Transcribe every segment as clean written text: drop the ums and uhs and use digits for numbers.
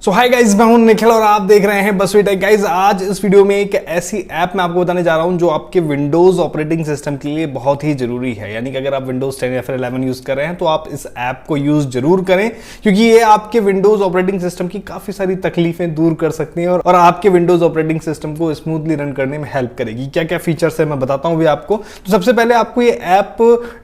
सो hi guys, मैं हूं निखिल और आप देख रहे हैं बसवी टेक। गाइज आज इस वीडियो में एक ऐसी ऐप मैं आपको बताने जा रहा हूं जो आपके विंडोज ऑपरेटिंग सिस्टम के लिए बहुत ही जरूरी है। यानी कि अगर आप विंडोज 10 या फिर 11 यूज कर रहे हैं तो आप इस ऐप को यूज जरूर करें, क्योंकि ये आपके विंडोज ऑपरेटिंग सिस्टम की काफी सारी तकलीफें दूर कर सकती हैं और आपके विंडोज ऑपरेटिंग सिस्टम को स्मूथली रन करने में हेल्प करेगी। क्या क्या फीचर्स है मैं बताता हूँ भी आपको। तो सबसे पहले आपको ये ऐप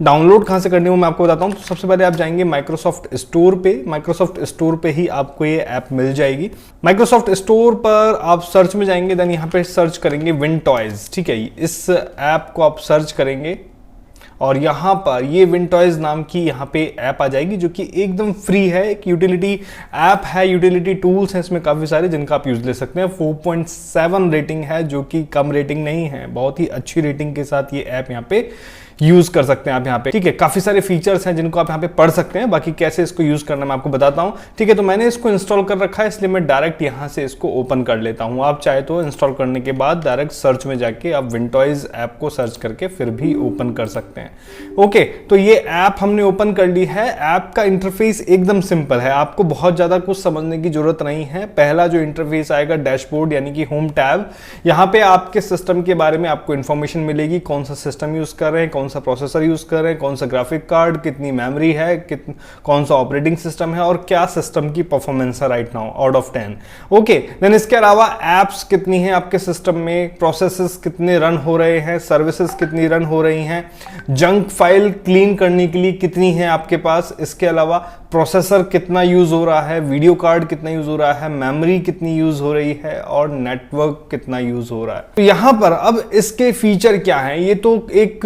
डाउनलोड कहां से करनी है मैं आपको बताता हूँ। तो सबसे पहले आप जाएंगे माइक्रोसॉफ्ट स्टोर पे। माइक्रोसॉफ्ट स्टोर पे ही आपको ये ऐप मिल जाएगी। माइक्रोसॉफ्ट स्टोर पर आप सर्च में जाएंगे, देन यहां पे सर्च करेंगे विंटॉयज। ठीक है, इस ऐप को आप सर्च करेंगे और यहां पर ये विंटॉयज नाम की यहां पे ऐप आ जाएगी जो कि एकदम फ्री है। एक यूटिलिटी ऐप है, यूटिलिटी टूल्स हैं इसमें काफी सारे जिनका आप यूज ले सकते हैं। 4.7 रेटिंग है जो कि कम रेटिंग नहीं है, बहुत ही अच्छी रेटिंग के साथ ये ऐप यहां पे यूज कर सकते हैं आप यहाँ पे। ठीक है, काफी सारे फीचर्स हैं जिनको आप यहाँ पे पढ़ सकते हैं, बाकी कैसे इसको यूज करना मैं आपको बताता हूँ। ठीक है, तो मैंने इसको इंस्टॉल कर रखा है इसलिए मैं डायरेक्ट यहाँ से इसको ओपन कर लेता हूँ। आप चाहे तो इंस्टॉल करने के बाद डायरेक्ट सर्च में जाके आप विंडोज ऐप को सर्च करके फिर भी ओपन कर सकते हैं। ओके, तो ये ऐप हमने ओपन कर ली है। ऐप का इंटरफेस एकदम सिंपल है, आपको बहुत ज्यादा कुछ समझने की जरूरत नहीं है। पहला जो इंटरफेस आएगा डैशबोर्ड यानी कि होम टैब, यहाँ पे आपके सिस्टम के बारे में आपको इंफॉर्मेशन मिलेगी, कौन सा सिस्टम यूज कर रहे हैं, कौन सा प्रोसेसर यूज कर रहे हैं, कौन सा ग्राफिक कार्ड, कितनी मेमोरी है, कौन सा ऑपरेटिंग सिस्टम है और क्या सिस्टम की परफॉर्मेंस है right now out of 10। Okay, then इसके अलावा एप्स कितनी हैं आपके सिस्टम में, प्रोसेसेस कितने रन हो रहे हैं, सर्विसेज कितनी रन हो रही हैं, जंक फाइल क्लीन करने के लिए कितनी है आपके पास, इसके अलावा प्रोसेसर कितना यूज हो रहा है, वीडियो कार्ड कितना यूज हो रहा है, मेमोरी कितनी यूज हो रही है और नेटवर्क कितना यूज हो रहा है। तो यहां पर अब इसके फीचर क्या हैं, ये तो एक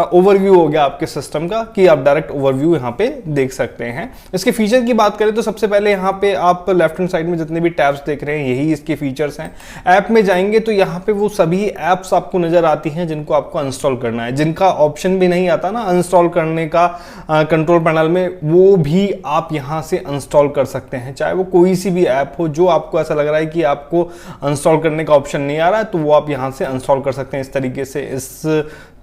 ओवरव्यू हो गया आपके सिस्टम का कि आप डायरेक्ट ओवरव्यू यहां पे देख सकते हैं। इसके फीचर की बात करें तो सबसे पहले यहां पे आप लेफ्ट हैंड साइड में जितने भी टैब्स देख रहे हैं यही इसके फीचर्स हैं। ऐप में जाएंगे तो यहां पे वो सभी एप्स आपको नजर आती हैं जिनको आपको इंस्टॉल करना है, जिनका ऑप्शन भी नहीं आता ना इंस्टॉल करने का कंट्रोल पैनल में, वो भी आप यहां से इंस्टॉल कर सकते हैं। चाहे वो कोई सी भी ऐप हो जो आपको ऐसा लग रहा है कि आपको इंस्टॉल करने का ऑप्शन नहीं आ रहा है तो वो आप यहां से इंस्टॉल कर सकते हैं। इस तरीके से इस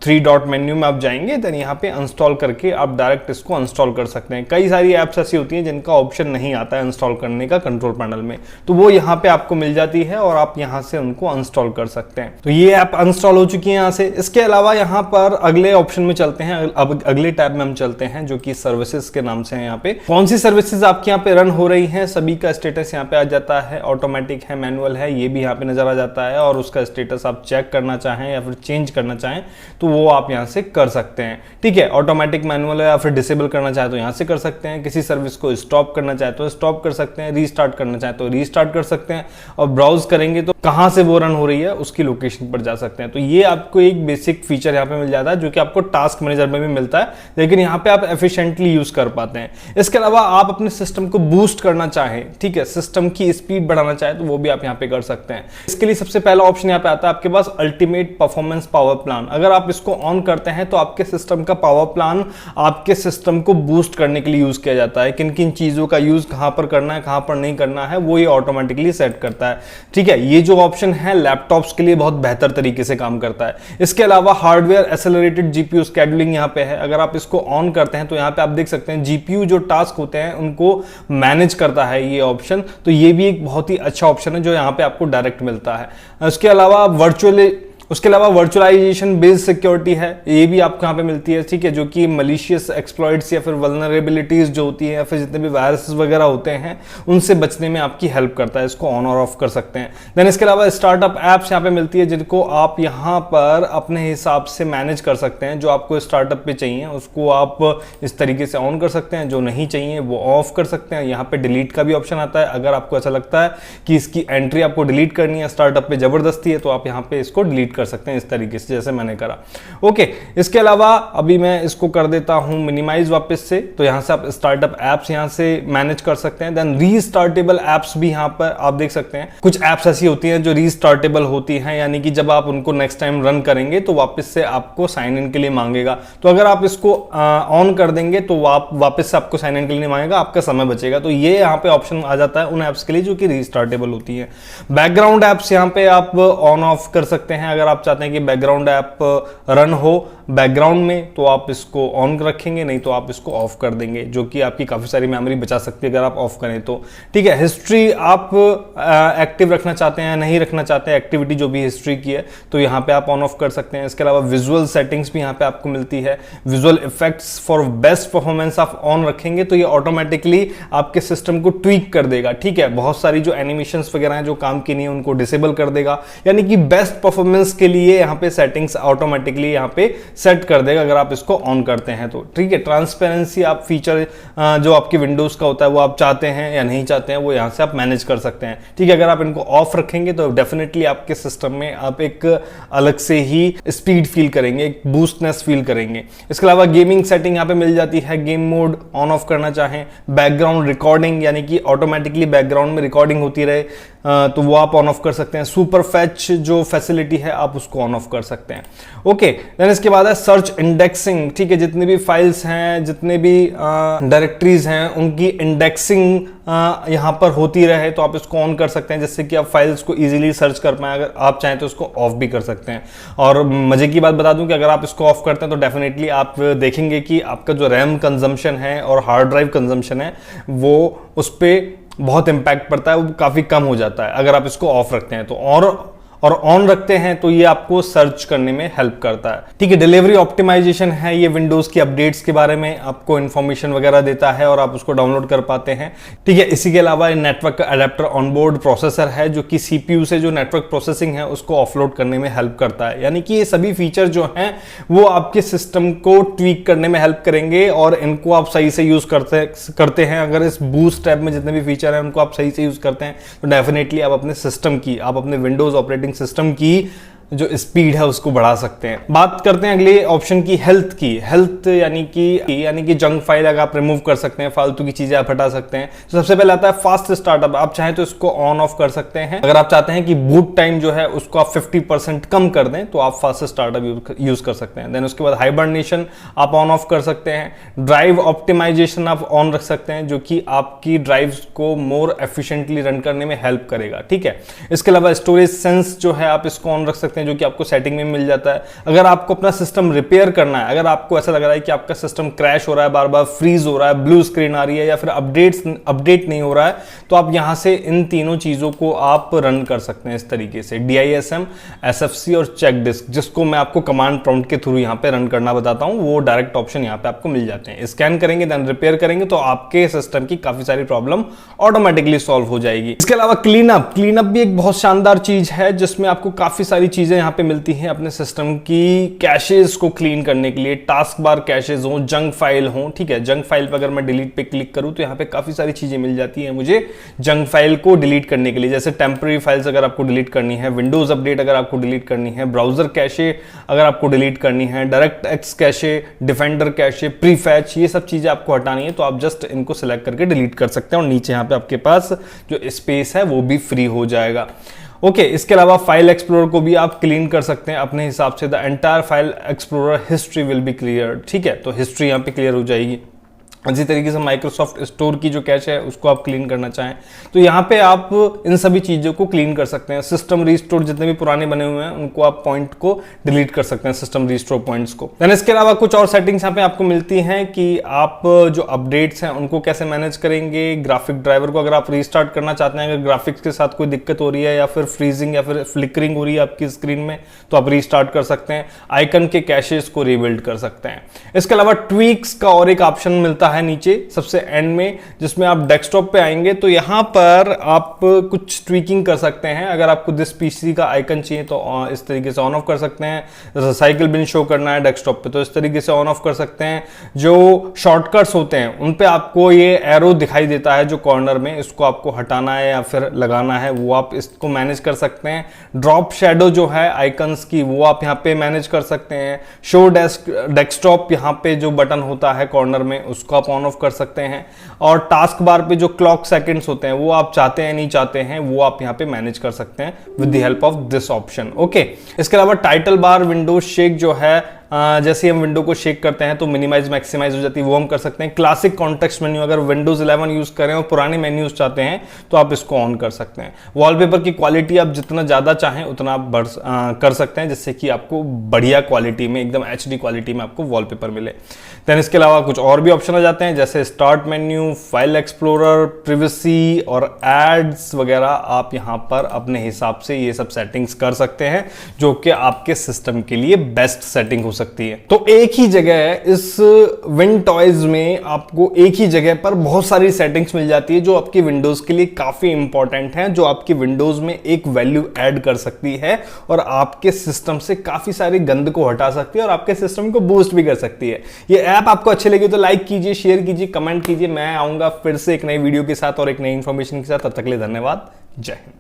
3 डॉट मेन्यू में आप जाएंगे, देन यहाँ पे इंस्टॉल करके आप डायरेक्ट इसको इंस्टॉल कर सकते हैं। कई सारी ऐप्स ऐसी होती हैं जिनका ऑप्शन नहीं आता है इंस्टॉल करने का कंट्रोल पैनल में, तो वो यहाँ पे आपको मिल जाती है और आप यहाँ से उनको इंस्टॉल कर सकते हैं। तो ये ऐप इंस्टॉल हो चुकी है यहाँ से। इसके अलावा यहाँ पर अगले ऑप्शन में चलते हैं, अब अगले टैब में हम चलते हैं जो कि सर्विसेज के नाम से है। यहाँ पे कौन सी सर्विसेज आपके यहाँ पे रन हो रही है, सभी का स्टेटस यहाँ पे आ जाता है। ऑटोमेटिक है, मैनुअल है, ये भी यहाँ पे नजर आ जाता है और उसका स्टेटस आप चेक करना चाहें या फिर चेंज करना चाहें तो वो आप यहां से कर सकते हैं। ठीक है, ऑटोमेटिक मैनुअल है या फिर डिसेबल करना चाहे तो यहां से कर सकते हैं। किसी सर्विस को स्टॉप करना चाहे तो स्टॉप कर सकते हैं, रीस्टार्ट करना चाहे तो रीस्टार्ट कर सकते हैं और ब्राउज करेंगे तो कहां से वो रन हो रही है उसकी लोकेशन पर जा सकते हैं। तो ये आपको एक बेसिक फीचर यहां पे मिल जाता है जो कि आपको टास्क मैनेजर में भी मिलता है, लेकिन यहां पे आप एफिशिएंटली यूज कर पाते हैं। इसके अलावा आप अपने सिस्टम को बूस्ट करना चाहें, ठीक है, सिस्टम की स्पीड बढ़ाना चाहे तो वो भी आप यहां पे कर सकते हैं। इसके लिए सबसे पहला ऑप्शन यहां पे आता है आपके पास अल्टीमेट परफॉर्मेंस पावर प्लान। अगर आप इसको ऑन करते हैं तो आपके सिस्टम का पावर प्लान आपके सिस्टम को बूस्ट करने के लिए यूज किया जाता है। किन किन चीजों का यूज कहां पर करना है, कहां पर नहीं करना है, वो ये ऑटोमेटिकली सेट करता है। ठीक है, ये जो ऑप्शन है लैपटॉप्स के लिए बहुत बेहतर तरीके से काम करता है। इसके अलावा हार्डवेयर एक्सेलरेटेड जीपीयू शेड्यूलिंग यहां पे है। अगर आप इसको ऑन करते हैं तो यहां पे आप देख सकते हैं जीपीयू जो टास्क होते हैं उनको मैनेज करता है ये ऑप्शन। तो ये भी एक बहुत ही अच्छा ऑप्शन है जो यहां पे आपको डायरेक्ट मिलता है। उसके अलावा वर्चुअलाइजेशन बेस्ड सिक्योरिटी है, ये भी आपको यहाँ पे मिलती है। ठीक है, जो कि मलिशियस एक्सप्लॉइट्स या फिर वल्नरेबिलिटीज जो होती है या फिर जितने भी वायरस वगैरह होते हैं उनसे बचने में आपकी हेल्प करता है। इसको ऑन और ऑफ कर सकते हैं। देन इसके अलावा स्टार्टअप एप्स यहाँ पे मिलती है जिनको आप यहाँ पर अपने हिसाब से मैनेज कर सकते हैं। जो आपको स्टार्टअप पे चाहिए उसको आप इस तरीके से ऑन कर सकते हैं, जो नहीं चाहिए वो ऑफ कर सकते हैं। यहाँ पे डिलीट का भी ऑप्शन आता है। अगर आपको ऐसा लगता है कि इसकी एंट्री आपको डिलीट करनी है स्टार्टअप पे जबरदस्ती है तो आप यहाँ पे इसको डिलीट कर सकते हैं इस तरीके से जैसे मैंने करा। ओके, इसके अलावा अभी मैं इसको कर देता हूं मिनिमाइज वापस से, तो यहां से आप स्टार्टअप एप्स यहां से मैनेज कर सकते हैं। देन रीस्टार्टेबल एप्स भी यहां पर आप देख सकते हैं। कुछ एप्स ऐसी होती हैं जो रीस्टार्टेबल होती हैं, यानी कि जब आप उनको नेक्स्ट टाइम रन करेंगे तो वापस से आपको साइन इन के लिए मांगेगा। तो अगर आप इसको ऑन कर देंगे तो आप वापस से आपको साइन इन के लिए नहीं मांगेगा, आपका समय बचेगा। तो ये यहाँ पे ऑप्शन आ जाता है उन एप्स के लिए जो कि रीस्टार्टेबल होती है। बैकग्राउंड एप्स यहाँ पे आप ऑन ऑफ कर सकते हैं। अगर आप चाहते हैं कि बैकग्राउंड ऐप रन हो बैकग्राउंड में तो आप इसको ऑन रखेंगे, नहीं तो आप इसको ऑफ कर देंगे, जो कि आपकी काफ़ी सारी मेमोरी बचा सकती है अगर आप ऑफ करें तो। ठीक है, हिस्ट्री आप एक्टिव रखना चाहते हैं, नहीं रखना चाहते हैं एक्टिविटी जो भी हिस्ट्री की है, तो यहाँ पे आप ऑन ऑफ कर सकते हैं। इसके अलावा विजुअल सेटिंग्स भी यहाँ पे आपको मिलती है। Visual effects for best performance आप ऑन रखेंगे तो ये ऑटोमेटिकली आपके सिस्टम को ट्वीक कर देगा। ठीक है, बहुत सारी जो एनिमेशंस वगैरह हैं जो काम की नहीं है उनको डिसेबल कर देगा, यानी कि बेस्ट परफॉर्मेंस के लिए यहाँ पे सेटिंग्स ऑटोमेटिकली यहाँ पे सेट कर देगा अगर आप इसको ऑन करते हैं तो। ठीक है, ट्रांसपेरेंसी आप फीचर जो आपके विंडोज का होता है वो आप चाहते हैं या नहीं चाहते हैं वो यहाँ से आप मैनेज कर सकते हैं। ठीक है, अगर आप इनको ऑफ रखेंगे तो डेफिनेटली आपके सिस्टम में आप एक अलग से ही स्पीड फील करेंगे, एक बूस्टनेस फील करेंगे। इसके अलावा गेमिंग सेटिंग यहाँ पे मिल जाती है, गेम मोड ऑन ऑफ करना चाहें, बैकग्राउंड रिकॉर्डिंग यानी कि ऑटोमेटिकली बैकग्राउंड में रिकॉर्डिंग होती रहे तो वो आप ऑन ऑफ कर सकते हैं। सुपर फैच जो फैसिलिटी है आप उसको ऑन ऑफ कर सकते हैं। ओके, देन इसके बाद है सर्च इंडेक्सिंग। ठीक है, जितने भी फाइल्स हैं, जितने भी डायरेक्टरीज हैं, उनकी इंडेक्सिंग यहाँ पर होती रहे तो आप इसको ऑन कर सकते हैं, जिससे कि आप फाइल्स को इजीली सर्च कर पाएं। अगर आप चाहें तो इसको ऑफ भी कर सकते हैं। और मजे की बात बता दूं कि अगर आप इसको ऑफ करते हैं तो डेफिनेटली आप देखेंगे कि आपका जो रैम कंजम्पशन है और हार्ड ड्राइव कंजम्पशन है वो उस पर बहुत इंपैक्ट पड़ता है, वो काफी कम हो जाता है अगर आप इसको ऑफ रखते हैं तो। और ऑन रखते हैं तो ये आपको सर्च करने में हेल्प करता है। ठीक है, डिलीवरी ऑप्टिमाइजेशन है, ये विंडोज की अपडेट्स के बारे में आपको इन्फॉर्मेशन वगैरह देता है और आप उसको डाउनलोड कर पाते हैं। ठीक है, इसी के अलावा नेटवर्क अडेप्टर ऑनबोर्ड प्रोसेसर है जो कि सीपीयू से जो नेटवर्क प्रोसेसिंग है उसको ऑफलोड करने में हेल्प करता है। यानी कि ये सभी फीचर जो हैं वो आपके सिस्टम को ट्वीक करने में हेल्प करेंगे और इनको आप सही से यूज करते हैं। अगर इस बूस्ट टैब में जितने भी फीचर हैं उनको आप सही से यूज करते हैं तो डेफिनेटली आप अपने सिस्टम की, आप अपने विंडोज ऑपरेटिंग सिस्टम की जो स्पीड है उसको बढ़ा सकते हैं। बात करते हैं अगले ऑप्शन की, हेल्थ की। हेल्थ यानी कि जंक फाइल अगर आप रिमूव कर सकते हैं, फालतू की चीजें आप हटा सकते हैं। तो सबसे पहले आता है फास्ट स्टार्टअप। आप चाहें तो इसको ऑन ऑफ कर सकते हैं। अगर आप चाहते हैं कि बूट टाइम जो है उसको आप 50% कम कर दें तो आप फास्ट स्टार्टअप यूज कर सकते हैं। देन उसके बाद हाइबरनेशन आप ऑन ऑफ कर सकते हैं। ड्राइव ऑप्टिमाइजेशन आप ऑन रख सकते हैं जो कि आपकी ड्राइव्स को मोर एफिशिएंटली रन करने में हेल्प करेगा। ठीक है, इसके अलावा स्टोरेज सेंस जो है आप इसको ऑन रख सकते हैं जो कि आपको सेटिंग में मिल जाता है। अगर आपको अपना सिस्टम रिपेयर करना है, अगर आपको ऐसा लग रहा है कि आपका सिस्टम क्रैश हो रहा है, बार बार फ्रीज हो रहा है, ब्लू स्क्रीन आ रही है या फिर अपडेट नहीं हो रहा है, तो आप यहां से इन तीनों चीजों को आप रन कर सकते हैं इस तरीके से, DISM, SFC और चेक डिस्क, जिसको मैं आपको कमांड प्रॉम्प्ट के थ्रू यहां पे रन करना बताता हूं। वो डायरेक्ट ऑप्शन यहां पे आपको मिल जाते हैं। स्कैन करेंगे देन रिपेयर करेंगे तो आपके सिस्टम की काफी सारी प्रॉब्लम ऑटोमेटिकली सॉल्व हो जाएगी। इसके अलावा क्लीनअप भी एक बहुत शानदार चीज है जिसमें आपको काफी सारी चीजें यहाँ पे मिलती हैं अपने सिस्टम की कैशेस को क्लीन करने के लिए। टास्क बार कैशेस हो, जंक फाइल हो। ठीक है, जंक फाइल पर अगर मैं डिलीट पे क्लिक करूं तो यहाँ पे काफी सारी चीजें मिल जाती हैं मुझे जंक फाइल को डिलीट करने के लिए, जैसे टेम्पररी फाइल्स अगर आपको डिलीट करनी है, विंडोज अपडेट अगर आपको डिलीट करनी है, ब्राउजर कैशे अगर आपको डिलीट करनी है, direct X cache, defender cache, prefetch, ये सब चीजें आपको हटानी है तो आप जस्ट इनको सिलेक्ट करके डिलीट कर सकते हैं और नीचे यहाँ पे आपके पास जो स्पेस है वो भी फ्री हो जाएगा। ओके, इसके अलावा फाइल एक्सप्लोरर को भी आप क्लीन कर सकते हैं अपने हिसाब से। The entire file explorer history will be clear. ठीक है, तो हिस्ट्री यहाँ पे क्लियर हो जाएगी। इसी तरीके से माइक्रोसॉफ्ट स्टोर की जो कैश है उसको आप क्लीन करना चाहें तो यहाँ पे आप इन सभी चीजों को क्लीन कर सकते हैं। सिस्टम रीस्टोर जितने भी पुराने बने हुए हैं उनको आप पॉइंट को डिलीट कर सकते हैं, सिस्टम रीस्टोर पॉइंट्स को। देन इसके अलावा कुछ और सेटिंग्स यहाँ पे आपको मिलती हैं कि आप जो अपडेट्स हैं उनको कैसे मैनेज करेंगे। ग्राफिक ड्राइवर को अगर आप रीस्टार्ट करना चाहते हैं, अगर ग्राफिक्स के साथ कोई दिक्कत हो रही है या फिर फ्रीजिंग या फिर फ्लिकरिंग हो रही है आपकी स्क्रीन में तो आप रीस्टार्ट कर सकते हैं। आइकन के कैशेस को रीबिल्ड कर सकते हैं। इसके अलावा ट्वीक्स का और एक ऑप्शन मिलता है नीचे सबसे एंड में, जिसमें आप डेस्कटॉप पे आएंगे तो यहां पर आप कुछ ट्वीकिंग कर सकते हैं। अगर आपको दिस पीसी का आइकन चाहिए तो इस तरीके से ऑन ऑफ कर सकते हैं। साइकिल बिन शो करना है डेस्कटॉप पे तो इस तरीके से ऑन ऑफ कर सकते हैं। जो शॉर्टकट्स होते हैं उन पे आपको ये एरो दिखाई देता है जो कॉर्नर में, इसको आपको हटाना है या फिर लगाना है वो आप इसको मैनेज कर सकते हैं। ड्रॉप शैडो जो है आइकन्स की वो आप यहाँ पे मैनेज कर सकते हैं। शो डेस्कटॉप यहाँ पे जो बटन होता है कॉर्नर में उसको आप ऑन ऑफ कर सकते हैं। और टास्क बार पे जो क्लॉक सेकंड्स होते हैं वो आप चाहते हैं नहीं चाहते हैं वो आप यहाँ पे मैनेज कर सकते हैं with the help of this option. Okay, इसके अलावा टाइटल बार विंडोज शेक जो है जैसे हम विंडो को शेक करते हैं तो मिनिमाइज मैक्सिमाइज हो जाती है, वो हम कर सकते हैं। क्लासिक कॉन्टेक्स्ट मेन्यू, अगर विंडोज 11 यूज करें और पुराने मेन्यूज चाहते हैं तो आप इसको ऑन कर सकते हैं। वॉलपेपर की क्वालिटी आप जितना ज्यादा चाहें उतना आप कर सकते हैं, जिससे कि आपको बढ़िया क्वालिटी में, एकदम HD क्वालिटी में आपको वॉलपेपर मिले। देन इसके अलावा कुछ और भी ऑप्शन आ जाते हैं, जैसे start menu, file explorer, privacy और एड्स वगैरह। आप यहां पर अपने हिसाब से ये सब सेटिंग्स कर सकते हैं, जो कि आपके सिस्टम के लिए बेस्ट सेटिंग हो सकती है। तो एक ही जगह इस विंटॉयज में आपको एक ही जगह पर बहुत सारी सेटिंग्स मिल जाती है, जो आपकी विंडोज के लिए काफी इंपॉर्टेंट है, जो आपकी विंडोज में एक वैल्यू ऐड कर सकती है और आपके सिस्टम से काफी सारी गंद को हटा सकती है और आपके सिस्टम को बूस्ट भी कर सकती है। ये ऐप आपको अच्छी लगी तो लाइक कीजिए, शेयर कीजिए, कमेंट कीजिए। मैं आऊंगा फिर से एक नई वीडियो के साथ और एक नई इंफॉर्मेशन के साथ। तब तक के लिए धन्यवाद। जय हिंद।